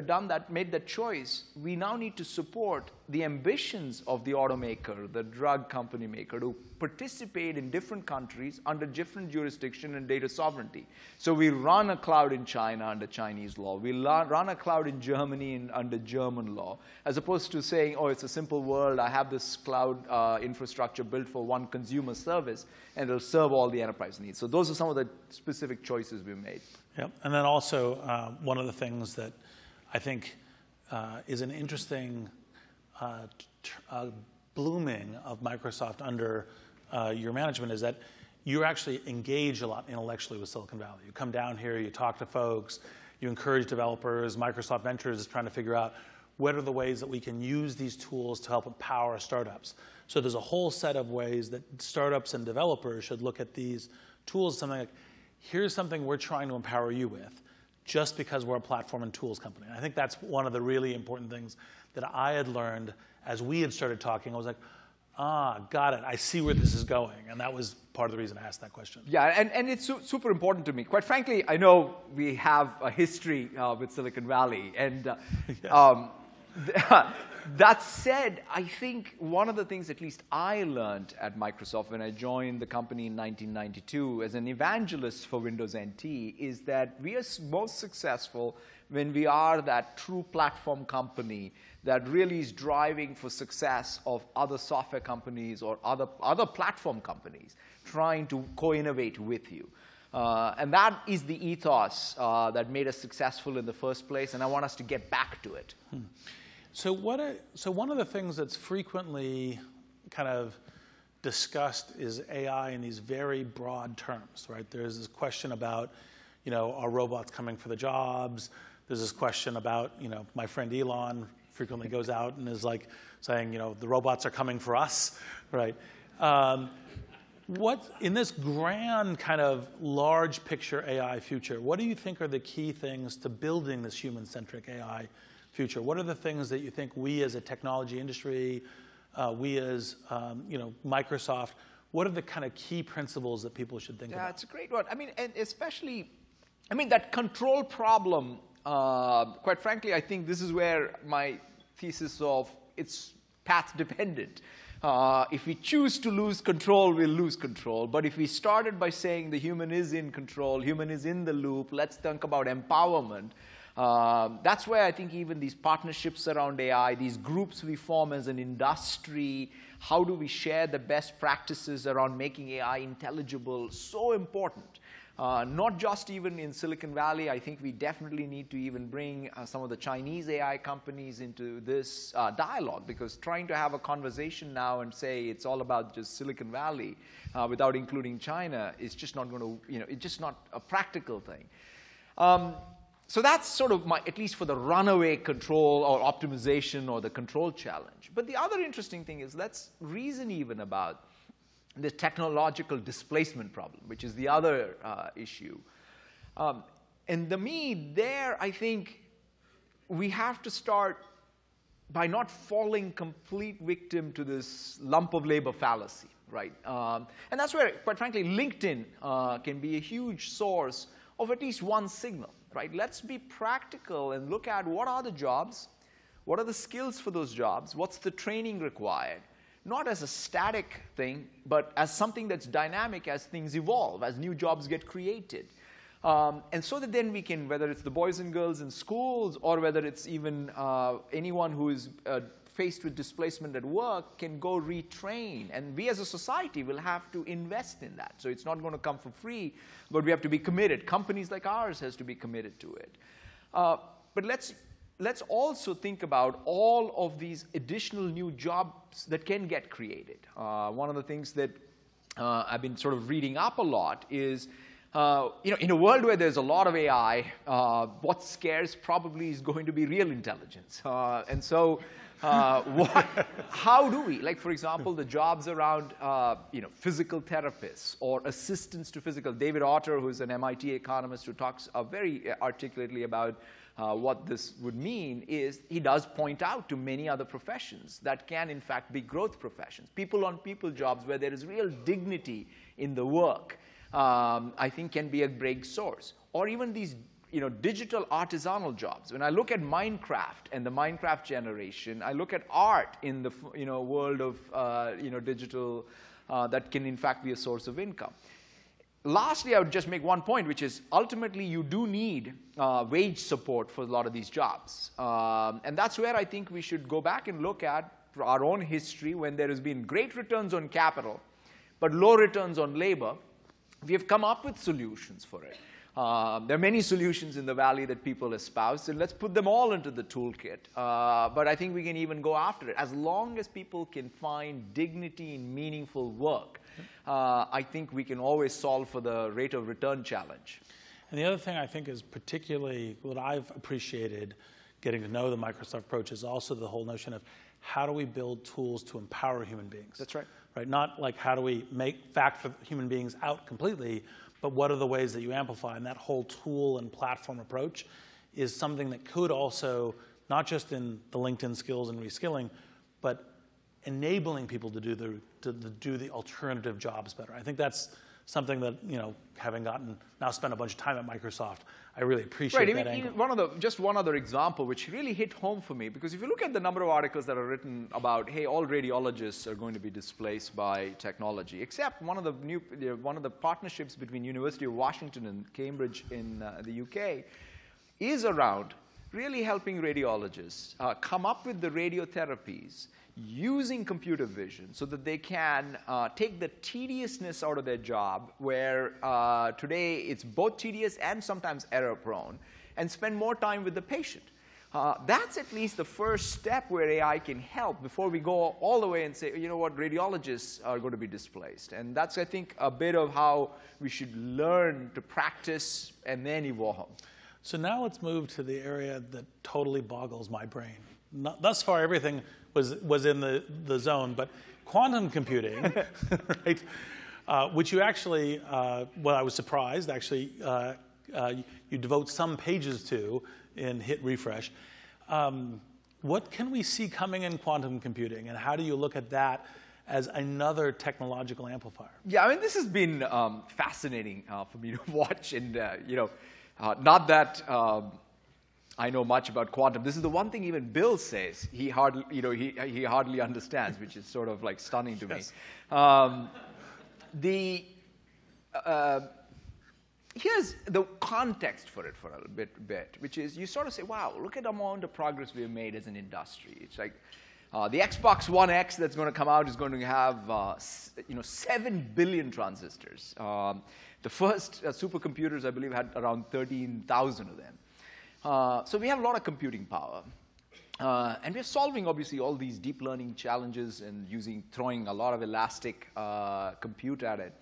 done that, made that choice, we now need to support the ambitions of the automaker, the drug company maker, to participate in different countries under different jurisdiction and data sovereignty. So we run a cloud in China under Chinese law. We run a cloud in Germany under German law, as opposed to saying, oh, it's a simple world. I have this cloud infrastructure built for one consumer service, and it'll serve all the enterprise needs. So those are some of the specific choices we made. Yep. And then also, one of the things that I think is an interesting blooming of Microsoft under your management is that you actually engage a lot intellectually with Silicon Valley. You come down here, you talk to folks, you encourage developers. Microsoft Ventures is trying to figure out what are the ways that we can use these tools to help empower startups. So there's a whole set of ways that startups and developers should look at these tools, something like, here's something we're trying to empower you with just because we're a platform and tools company. And I think that's one of the really important things that I had learned as we had started talking. I was like, got it. I see where this is going. And that was part of the reason I asked that question. Yeah, and it's super important to me. Quite frankly, I know we have a history with Silicon Valley. And that said, I think one of the things at least I learned at Microsoft when I joined the company in 1992 as an evangelist for Windows NT is that we are most successful when we are that true platform company that really is driving for success of other software companies or other platform companies trying to co-innovate with you. And that is the ethos that made us successful in the first place, and I want us to get back to it. So one of the things that's frequently kind of discussed is AI in these very broad terms, right? There's this question about, are robots coming for the jobs? There's this question about, my friend Elon frequently goes out and is like saying, the robots are coming for us, right? What, in this grand kind of large picture AI future, what do you think are the key things to building this human-centric AI future? What are the things that you think we as a technology industry, we as Microsoft, what are the kind of key principles that people should think about? Yeah, it's a great one. And especially, that control problem, quite frankly, I think this is where my thesis of it's path dependent. If we choose to lose control, we'll lose control. But if we started by saying the human is in control, human is in the loop, let's think about empowerment. That's where I think even these partnerships around AI, these groups we form as an industry, how do we share the best practices around making AI intelligible, so important. Not just even in Silicon Valley. I think we definitely need to even bring some of the Chinese AI companies into this dialogue, because trying to have a conversation now and say it's all about just Silicon Valley without including China is just not going to, it's just not a practical thing. So that's sort of at least for the runaway control or optimization or the control challenge. But the other interesting thing is let's reason even about the technological displacement problem, which is the other issue. And to me, there, I think we have to start by not falling complete victim to this lump of labor fallacy, right? And that's where, quite frankly, LinkedIn can be a huge source of at least one signal, right? Let's be practical and look at what are the jobs, what are the skills for those jobs, what's the training required, not as a static thing, but as something that's dynamic as things evolve, as new jobs get created. And so that then we can, whether it's the boys and girls in schools or whether it's even anyone who is faced with displacement at work can go retrain. And we as a society will have to invest in that. So it's not going to come for free, but we have to be committed. Companies like ours has to be committed to it. But let's also think about all of these additional new jobs that can get created. One of the things that I've been sort of reading up a lot is, in a world where there's a lot of AI, what's scarce probably is going to be real intelligence. And so how do we, like, for example, the jobs around physical therapists or assistants to physical. David Otter, who's an MIT economist who talks very articulately about what this would mean, is he does point out to many other professions that can, in fact, be growth professions. People-on-people jobs where there is real dignity in the work, I think can be a great source. Or even these digital artisanal jobs. When I look at Minecraft and the Minecraft generation, I look at art in the world of digital that can, in fact, be a source of income. Lastly, I would just make one point, which is ultimately you do need wage support for a lot of these jobs. And that's where I think we should go back and look at our own history when there has been great returns on capital, but low returns on labor. We have come up with solutions for it. There are many solutions in the Valley that people espouse, and let's put them all into the toolkit. But I think we can even go after it. As long as people can find dignity in meaningful work, I think we can always solve for the rate of return challenge. And the other thing I think is particularly what I've appreciated getting to know the Microsoft approach is also the whole notion of how do we build tools to empower human beings? That's right. Right? Not like how do we factor human beings out completely, but what are the ways that you amplify? And that whole tool and platform approach is something that could also, not just in the LinkedIn skills and reskilling, but enabling people to do the alternative jobs better. I think that's something that, having now spent a bunch of time at Microsoft, I really appreciate that angle. Just one other example, which really hit home for me, because if you look at the number of articles that are written about, hey, all radiologists are going to be displaced by technology, except one of the partnerships between University of Washington and Cambridge in the UK is around really helping radiologists come up with the radiotherapies using computer vision so that they can take the tediousness out of their job, where today it's both tedious and sometimes error-prone, and spend more time with the patient. That's at least the first step where AI can help before we go all the way and say, you know what, radiologists are going to be displaced. And that's, I think, a bit of how we should learn to practice and then evolve. So now let's move to the area that totally boggles my brain. Thus far, everything was in the zone, but quantum computing, right? Which you actually, well, I was surprised, actually, you devote some pages to in Hit Refresh. What can we see coming in quantum computing, and how do you look at that as another technological amplifier? Yeah, I mean, this has been fascinating for me to watch, and not that I know much about quantum. This is the one thing even Bill says he hardly, he hardly understands, which is sort of like stunning to me. Here's the context for it for a bit, which is you sort of say, wow, look at the amount of progress we've made as an industry. It's like the Xbox One X that's going to come out is going to have 7 billion transistors. The first supercomputers, I believe, had around 13,000 of them. So we have a lot of computing power. And we're solving, obviously, all these deep learning challenges and throwing a lot of elastic compute at it.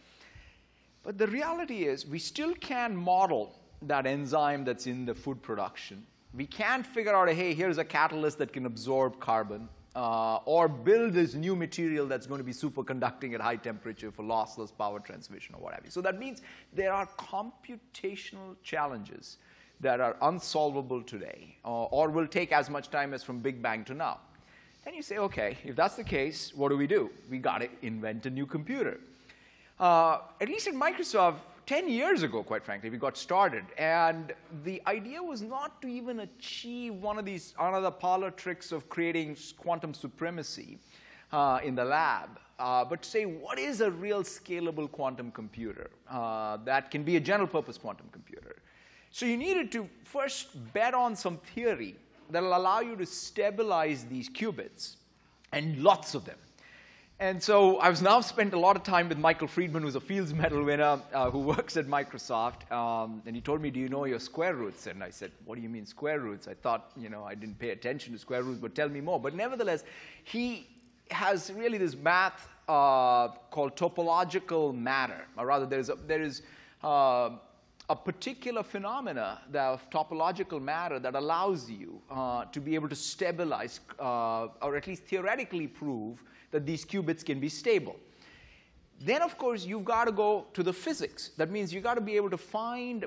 But the reality is we still can't model that enzyme that's in the food production. We can't figure out, hey, here's a catalyst that can absorb carbon, or build this new material that's going to be superconducting at high temperature for lossless power transmission or what have you. So that means there are computational challenges that are unsolvable today, or will take as much time as from Big Bang to now. Then you say, OK, if that's the case, what do? We got to invent a new computer. At least at Microsoft, 10 years ago, quite frankly, we got started. And the idea was not to even achieve one of these another parlor tricks of creating quantum supremacy in the lab, but to say, what is a real scalable quantum computer that can be a general-purpose quantum computer? So you needed to first bet on some theory that will allow you to stabilize these qubits, and lots of them. And so I've now spent a lot of time with Michael Friedman, who's a Fields Medal winner, who works at Microsoft. And he told me, do you know your square roots? And I said, what do you mean square roots? I thought, I didn't pay attention to square roots, but tell me more. But nevertheless, he has really this math called topological matter. Or rather, there is a particular phenomena of topological matter that allows you to be able to stabilize, or at least theoretically prove, that these qubits can be stable. Then, of course, you've got to go to the physics. That means you've got to be able to find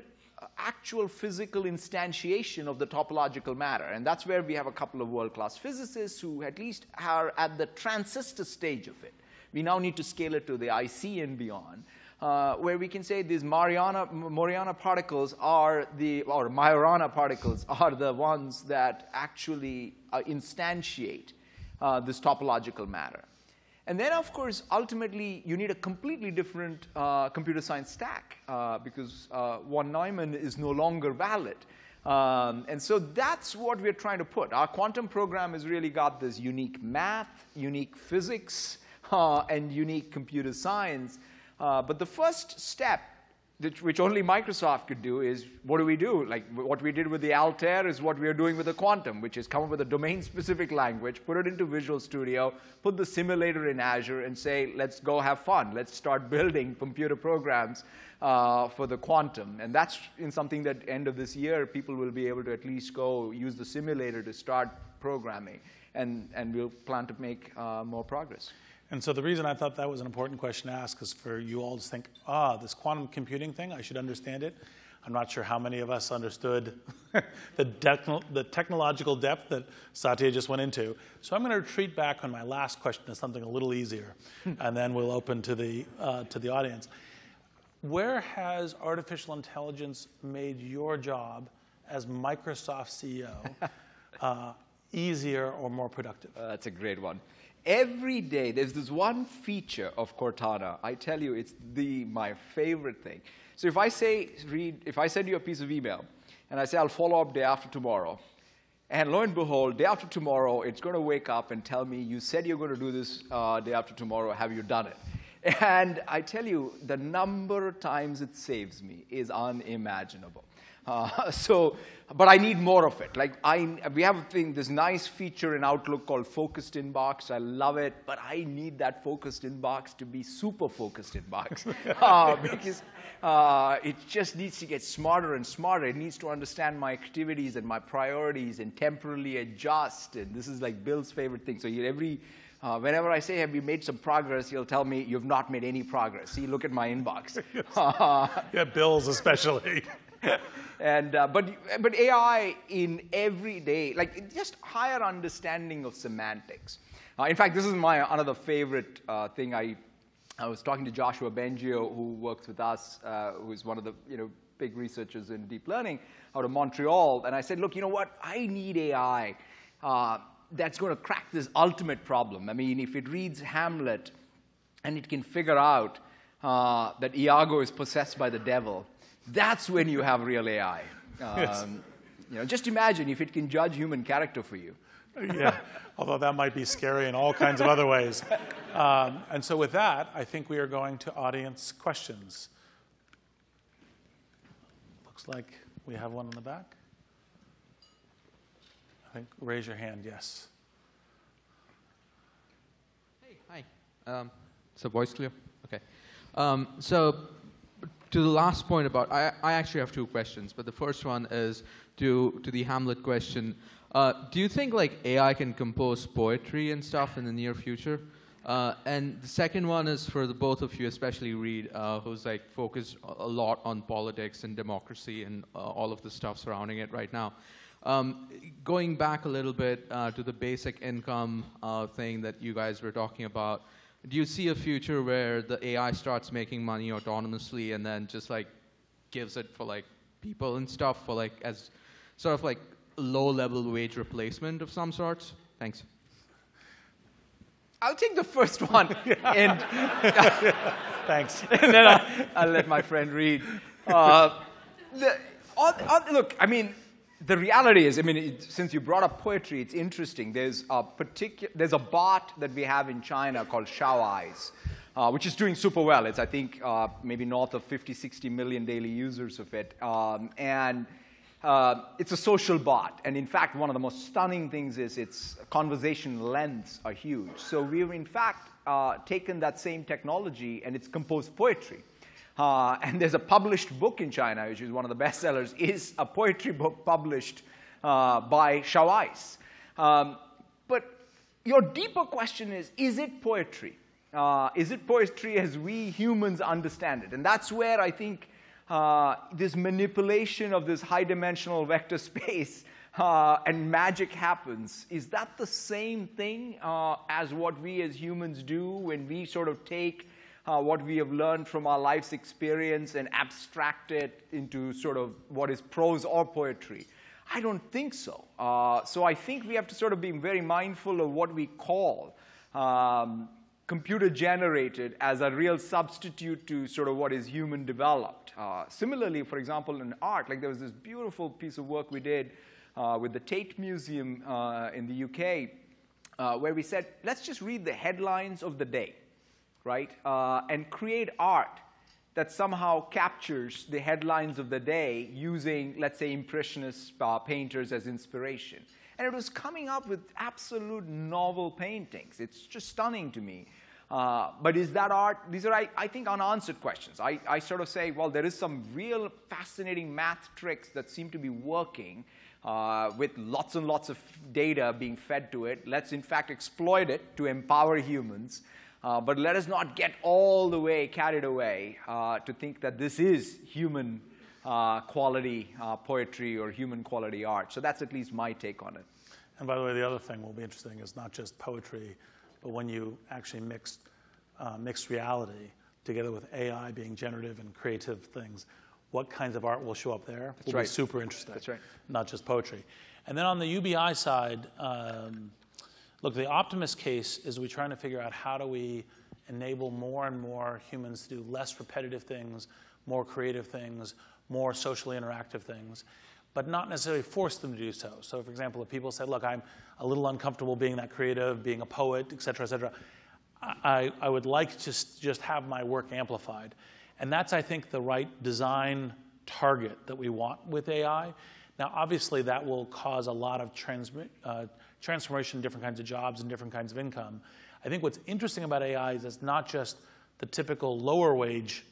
actual physical instantiation of the topological matter. And that's where we have a couple of world-class physicists who at least are at the transistor stage of it. We now need to scale it to the IC and beyond, where we can say these Majorana particles are the ones that actually instantiate this topological matter. And then, of course, ultimately, you need a completely different computer science stack because von Neumann is no longer valid. And so that's what we're trying to put. Our quantum program has really got this unique math, unique physics, and unique computer science. But the first step, which only Microsoft could do, is what do? Like what we did with the Altair is what we are doing with the quantum, which is come up with a domain-specific language, put it into Visual Studio, put the simulator in Azure, and say, let's go have fun. Let's start building computer programs for the quantum. And that's in something that end of this year, people will be able to at least go use the simulator to start programming. And we'll plan to make more progress. And so the reason I thought that was an important question to ask is for you all to think, this quantum computing thing, I should understand it. I'm not sure how many of us understood the technological depth that Satya just went into. So I'm going to retreat back on my last question to something a little easier, and then we'll open to the audience. Where has artificial intelligence made your job as Microsoft CEO easier or more productive? That's a great one. Every day, there's this one feature of Cortana. I tell you, it's my favorite thing. So if I say, Reid, if I send you a piece of email, and I say, I'll follow up day after tomorrow, and lo and behold, day after tomorrow, it's going to wake up and tell me, you said you're going to do this day after tomorrow. Have you done it? And I tell you, the number of times it saves me is unimaginable. But I need more of it. Like we have this nice feature in Outlook called Focused Inbox. I love it, but I need that Focused Inbox to be super Focused Inbox because it just needs to get smarter and smarter. It needs to understand my activities and my priorities and temporally adjust. And this is like Bill's favorite thing. So whenever I say, have you made some progress, he'll tell me, you've not made any progress. See, look at my inbox. Yeah, Bill's especially. And but AI in every day, like just higher understanding of semantics. In fact, this is my another favorite thing I I was talking to Joshua Bengio, who works with us, who's one of the big researchers in deep learning out of Montreal. And I said, look, you know what? I need AI that's going to crack this ultimate problem. I mean, if it reads Hamlet and it can figure out that Iago is possessed by the devil, that's when you have real AI. Yes. Just imagine if it can judge human character for you. Yeah, although that might be scary in all kinds of other ways. And so with that, I think we are going to audience questions. Looks like we have one in the back. I think, raise your hand, yes. Hey, hi. So voice clear? Okay. So to the last point about, I actually have two questions, but the first one is to the Hamlet question. Do you think like AI can compose poetry and stuff in the near future? And the second one is for the both of you, especially Reid, who's like focused a lot on politics and democracy and all of the stuff surrounding it right now. Going back a little bit to the basic income thing that you guys were talking about, do you see a future where the AI starts making money autonomously and then just like gives it for like people and stuff for like as sort of like low-level wage replacement of some sorts? Thanks. I'll take the first one. And Thanks. And then I'll let my friend Reid. Look, I mean, the reality is, I mean, since you brought up poetry, it's interesting. There's a bot that we have in China called Xiaoeyes, which is doing super well. It's, I think, maybe north of 50, 60 million daily users of it. It's a social bot. And in fact, one of the most stunning things is its conversation lengths are huge. So we've, in fact, taken that same technology and it's composed poetry. And there's a published book in China, which is one of the bestsellers, is a poetry book published by Xiaoeyes. But your deeper question is it poetry? Is it poetry as we humans understand it? And that's where I think this manipulation of this high-dimensional vector space and magic happens. Is that the same thing as what we as humans do when we sort of take what we have learned from our life's experience and abstract it into sort of what is prose or poetry? I don't think so. So I think we have to sort of be very mindful of what we call computer-generated as a real substitute to sort of what is human-developed. Similarly, for example, in art, like there was this beautiful piece of work we did with the Tate Museum in the UK, where we said, let's just read the headlines of the day, right? And create art that somehow captures the headlines of the day using, let's say, impressionist painters as inspiration. And it was coming up with absolute novel paintings. It's just stunning to me. But is that art? These are, I think, unanswered questions. I sort of say, well, there is some real fascinating math tricks that seem to be working with lots and lots of data being fed to it. Let's, in fact, exploit it to empower humans. But let us not get all the way carried away to think that this is human quality poetry or human quality art. So that's at least my take on it. And by the way, the other thing will be interesting is not just poetry, but when you actually mix reality together with AI being generative and creative things, what kinds of art will show up there will be super interesting. That's right. Not just poetry. And then on the UBI side, look, the optimist case is we're trying to figure out how do we enable more and more humans to do less repetitive things, more creative things, more socially interactive things, but not necessarily force them to do so. So, for example, if people said, look, I'm a little uncomfortable being that creative, being a poet, et cetera, I would like to just have my work amplified. And that's, I think, the right design target that we want with AI. Now, obviously, that will cause a lot of transformation in different kinds of jobs and different kinds of income. I think what's interesting about AI is it's not just the typical lower wage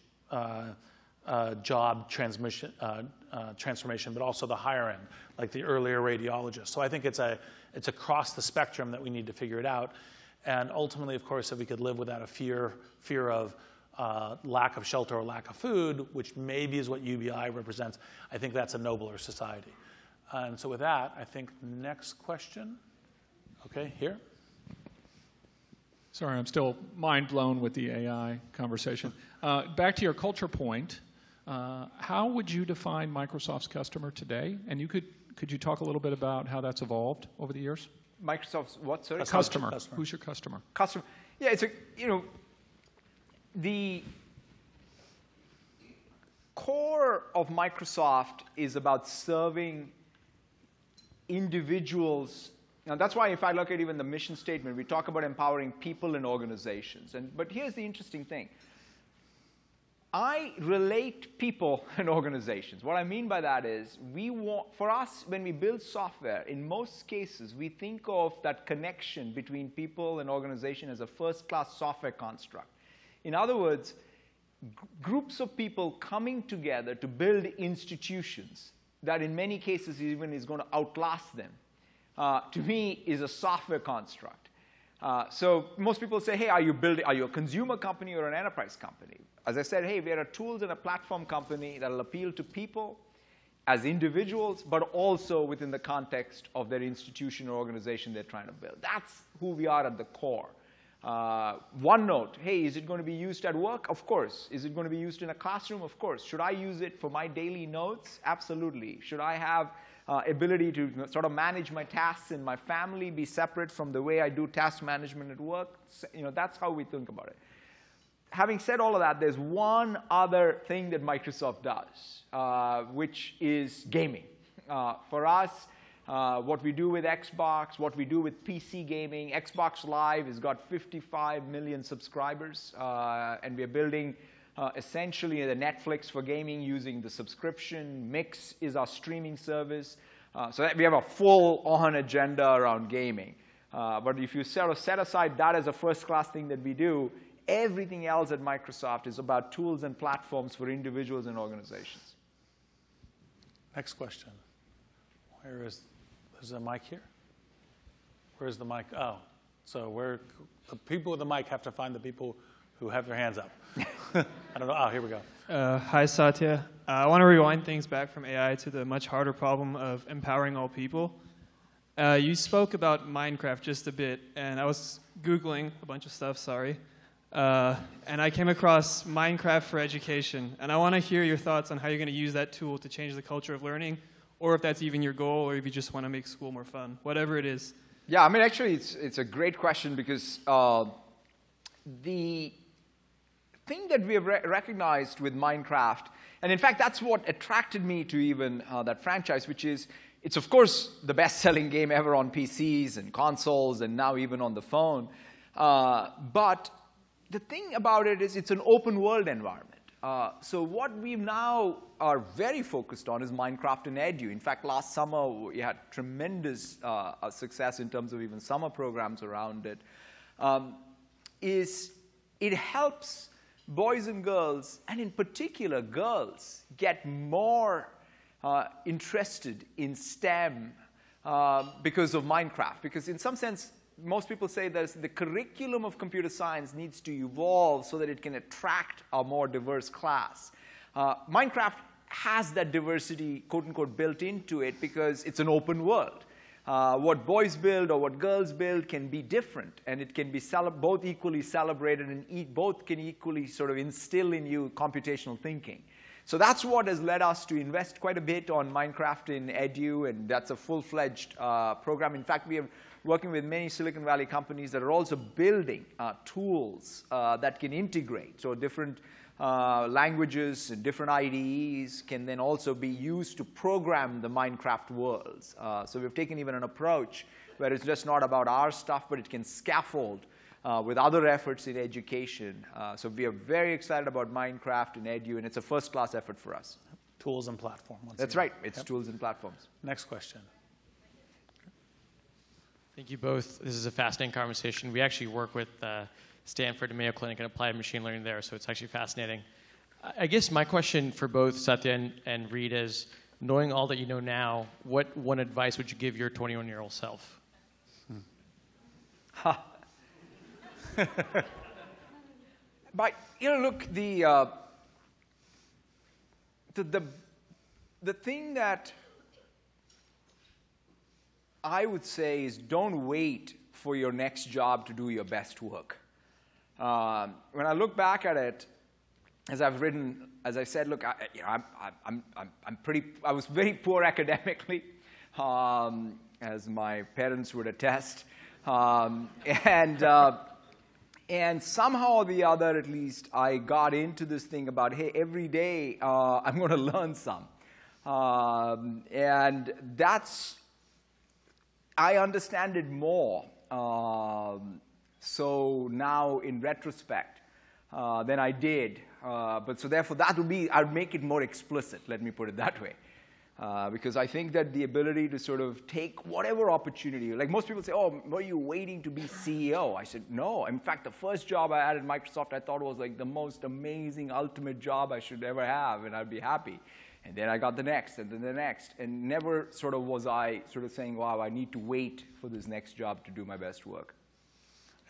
job transformation, but also the higher end, like the earlier radiologist. So I think it's across the spectrum that we need to figure it out. And ultimately, of course, if we could live without a fear of lack of shelter or lack of food, which maybe is what UBI represents, I think that's a nobler society. And so with that, I think next question. Okay, here. Sorry, I'm still mind blown with the AI conversation. Back to your culture point, how would you define Microsoft's customer today? And could you talk a little bit about how that's evolved over the years? Microsoft's what, sorry? Customer. Who's your customer? Customer. Yeah, it's the core of Microsoft is about serving individuals. Now, that's why if I look at even the mission statement, we talk about empowering people and organizations. But here's the interesting thing. I relate people and organizations. What I mean by that is, for us, when we build software, in most cases, we think of that connection between people and organization as a first-class software construct. In other words, groups of people coming together to build institutions that in many cases even is going to outlast them, to me, is a software construct. So most people say, hey, are you a consumer company or an enterprise company? As I said, hey, we are a tools and a platform company that will appeal to people as individuals, but also within the context of their institution or organization they're trying to build. That's who we are at the core. OneNote, hey, is it going to be used at work? Of course. Is it going to be used in a classroom? Of course. Should I use it for my daily notes? Absolutely. Should I have ability to sort of manage my tasks in my family, be separate from the way I do task management at work? That's how we think about it. Having said all of that, there's one other thing that Microsoft does, which is gaming. For us, what we do with Xbox, what we do with PC gaming, Xbox Live has got 55 million subscribers, and we're building essentially the Netflix for gaming using the subscription. Mix is our streaming service. So we have a full-on agenda around gaming. But if you sort of set aside that as a first-class thing that we do, everything else at Microsoft is about tools and platforms for individuals and organizations. Next question. Is there a mic here? Where's the mic? Oh, so the people with the mic have to find the people who have their hands up. I don't know. Oh, here we go. Hi, Satya. I want to rewind things back from AI to the much harder problem of empowering all people. You spoke about Minecraft just a bit, and I was Googling a bunch of stuff, sorry. And I came across Minecraft for Education. And I want to hear your thoughts on how you're going to use that tool to change the culture of learning, or if that's even your goal, or if you just want to make school more fun, whatever it is. Yeah, I mean, actually, it's a great question because the thing that we have recognized with Minecraft, and in fact, that's what attracted me to even that franchise, which is, it's of course the best-selling game ever on PCs and consoles and now even on the phone. But the thing about it is it's an open world environment. So what we now are very focused on is Minecraft and Edu. In fact, last summer we had tremendous success in terms of even summer programs around it. It helps boys and girls, and in particular girls, get more interested in STEM because of Minecraft. Because in some sense, most people say that the curriculum of computer science needs to evolve so that it can attract a more diverse class. Minecraft has that diversity, quote unquote, built into it because it's an open world. What boys build or what girls build can be different, and it can be both equally celebrated, and both can equally sort of instill in you computational thinking. So that's what has led us to invest quite a bit on Minecraft in Edu, and that's a full-fledged program. In fact, we are working with many Silicon Valley companies that are also building tools that can integrate. So different languages and different IDEs can then also be used to program the Minecraft worlds. So we've taken even an approach where it's just not about our stuff, but it can scaffold with other efforts in education. So we are very excited about Minecraft and Edu, and it's a first-class effort for us. Tools and platform. That's right. It's tools and platforms. Next question. Thank you both. This is a fascinating conversation. We actually work with Stanford and Mayo Clinic and applied machine learning there, so it's actually fascinating. I guess my question for both Satya and Reid is, knowing all that you know now, what one advice would you give your 21-year-old self? But, look, the thing that I would say is don't wait for your next job to do your best work. When I look back at it, as I've written, as I said, look, I was very poor academically, as my parents would attest, and somehow or the other, at least, I got into this thing about, hey, every day I'm going to learn some. And I understand it more. So now, in retrospect, than I did. So therefore, I'd make it more explicit, let me put it that way. Because I think that the ability to sort of take whatever opportunity, like most people say, oh, were you waiting to be CEO? I said, no. In fact, the first job I had at Microsoft, I thought was like the most amazing, ultimate job I should ever have, and I'd be happy. And then I got the next, and then the next. And never sort of was I sort of saying, wow, I need to wait for this next job to do my best work.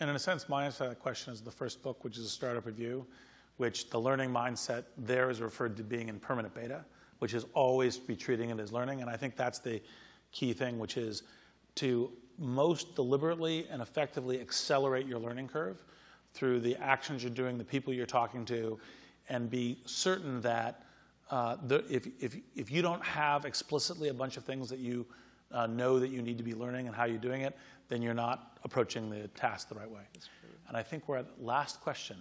And in a sense, my answer to that question is the first book, which is a startup review, which the learning mindset there is referred to being in permanent beta, which is always be treating it as learning. And I think that's the key thing, which is to most deliberately and effectively accelerate your learning curve through the actions you're doing, the people you're talking to, and be certain that if you don't have explicitly a bunch of things that you know that you need to be learning and how you're doing it, then you're not approaching the task the right way. And I think we're at the last question.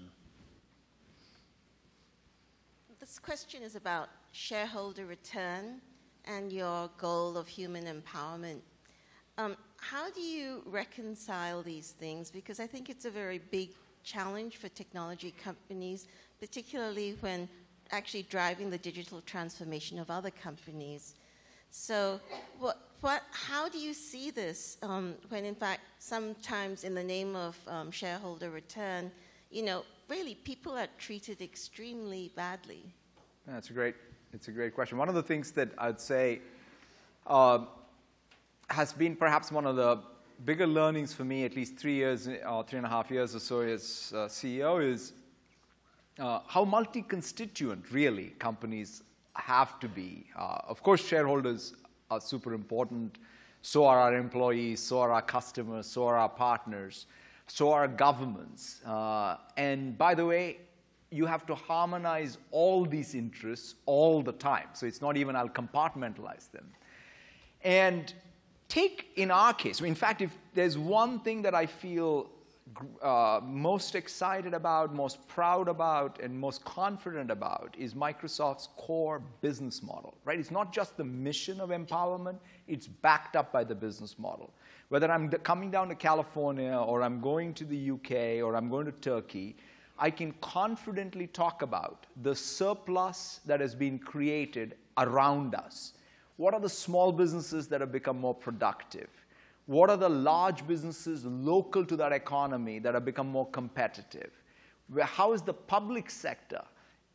This question is about shareholder return and your goal of human empowerment. How do you reconcile these things? Because I think it's a very big challenge for technology companies, particularly when actually driving the digital transformation of other companies. So how do you see this when, in fact, sometimes in the name of shareholder return, really people are treated extremely badly? It's a great question. One of the things that I'd say has been perhaps one of the bigger learnings for me, at least 3 years, 3.5 years or so as CEO, is how multi-constituent really companies have to be. Of course, shareholders are super important. So are our employees, so are our customers, so are our partners, so are governments. And by the way, you have to harmonize all these interests all the time. So it's not even I'll compartmentalize them. And take in our case, in fact, if there's one thing that I feel most excited about, most proud about, and most confident about is Microsoft's core business model, right? It's not just the mission of empowerment, it's backed up by the business model. Whether I'm coming down to California, or I'm going to the UK, or I'm going to Turkey, I can confidently talk about the surplus that has been created around us. What are the small businesses that have become more productive? What are the large businesses local to that economy that have become more competitive? How is the public sector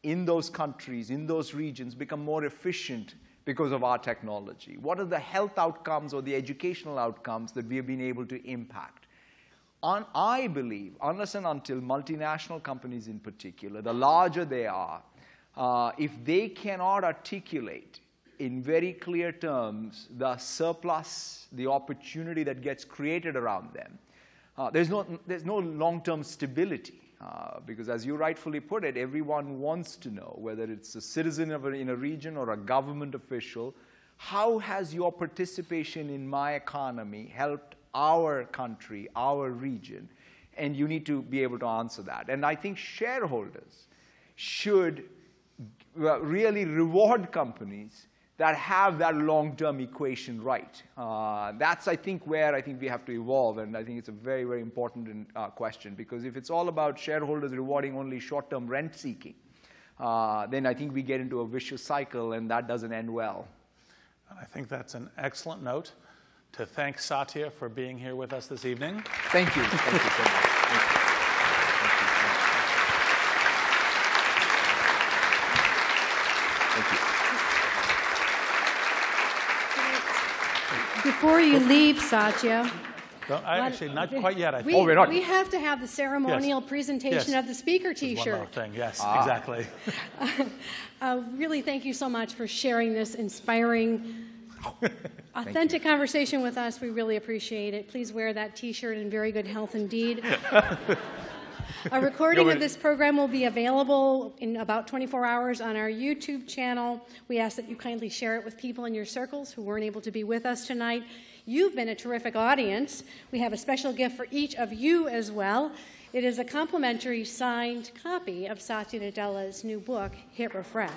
in those countries, in those regions, become more efficient because of our technology? What are the health outcomes or the educational outcomes that we have been able to impact? I believe, unless and until multinational companies in particular, the larger they are, if they cannot articulate in very clear terms the surplus, the opportunity that gets created around them, there's no long-term stability. Because as you rightfully put it, everyone wants to know, whether it's a citizen in a region or a government official, how has your participation in my economy helped our country, our region? And you need to be able to answer that. And I think shareholders should really reward companies that have that long-term equation right. That's, I think, where I think we have to evolve, and I think it's a very, very important question, because if it's all about shareholders rewarding only short-term rent-seeking, then I think we get into a vicious cycle, and that doesn't end well. I think that's an excellent note to thank Satya for being here with us this evening. Thank you. Thank you so much. Thank you. Before you leave, Satya. Actually, not quite yet. We have to have the ceremonial presentation of the speaker T-shirt. One more thing. Yes, exactly. Really, thank you so much for sharing this inspiring, authentic conversation with us. We really appreciate it. Please wear that T-shirt in very good health indeed. A recording of this program will be available in about 24 hours on our YouTube channel. We ask that you kindly share it with people in your circles who weren't able to be with us tonight. You've been a terrific audience. We have a special gift for each of you as well. It is a complimentary signed copy of Satya Nadella's new book, Hit Refresh.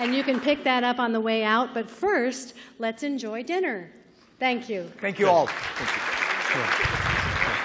And you can pick that up on the way out, but first, let's enjoy dinner. Thank you. Thank you all. Thank you.